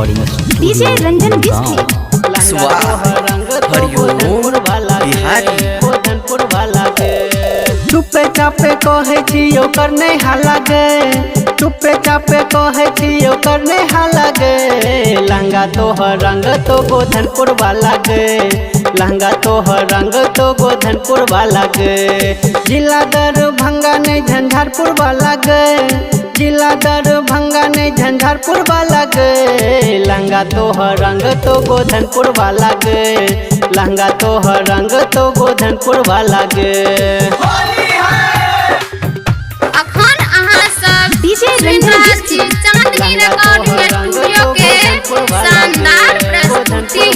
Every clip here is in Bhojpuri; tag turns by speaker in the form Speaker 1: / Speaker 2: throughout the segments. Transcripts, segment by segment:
Speaker 1: रिकॉर्डिंग
Speaker 2: डीजे रंजन बिस्की
Speaker 3: चुपे चापे कहे छियो करने हालागे चुपे चापे कहे छियो करने हालागे लहंगा तोहर रंग तो गोधनपुर वाला गे लहंगा तोहर रंग तो गोधनपुर वाला गे जिला दरभंगा ने झंझारपुर वाला गे जिला दरभंगा ने झंझारपुर वाला गे लहंगा तोहर रंग तो गोधनपुर वाला गे लहंगा तोहर रंग तो गोधनपुर वाला गे
Speaker 4: अखन अहाँ सब
Speaker 2: डीजे रंजन बिस्की
Speaker 4: चांदनी रिकॉर्डिंग स्टूडियो के शानदार प्रस्तुति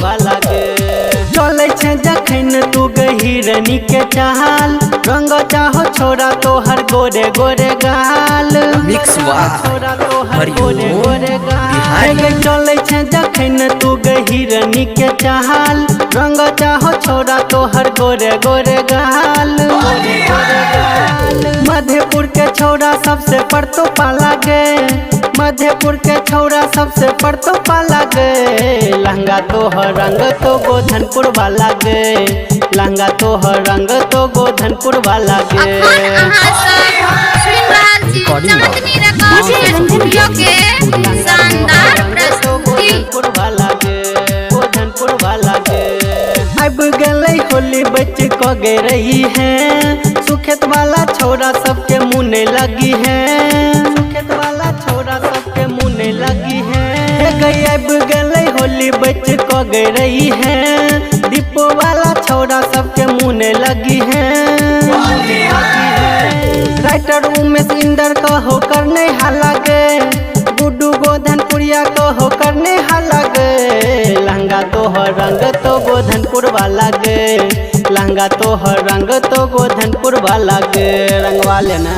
Speaker 3: चले छे जखन तू गहिरनी के चाल रंग चाहो छोरा तोहर गोरे गोरे गाल
Speaker 1: मिक्स
Speaker 3: छोरा तोहर गोरे गोरे गाल चले छे जखन तू गहिरनी के चाल रंग चाहो छोरा तोहर गोरे गोरे गाल मधेपुर के छोरा सबसे पड़तो पाला गे मधेपुर के छोरा सबसे पड़तो पाला गे लहंगा तोहर रंग तो गोधनपुर वाला गे लहंगा तोहर रंग तो गोधनपुर वाला गे
Speaker 4: अखन अहाँ सब सुन रहल छी चांदनी रिकॉर्डिंग स्टूडियो के शानदार प्रस्तुति
Speaker 3: गोधनपुर वाला गे अब गले होली बच को गे रही है सुखेत वाला छोरा सबके मुने लगी है सुखेत वाला छोरा सबके मुने लगी है गई अब गले होली बच को गे रही है दीपो वाला छोरा सबके मुने लगी है राइटर उमेश इंदर को हो करने हालागे गुड्डू गोधनपुरिया को हो करने हालागे लहंगा तोहर रंग तो गोधनपुर वाला गे लहंगा तोहर रंग तो गोधनपुर वाला गे रंग वाले ना।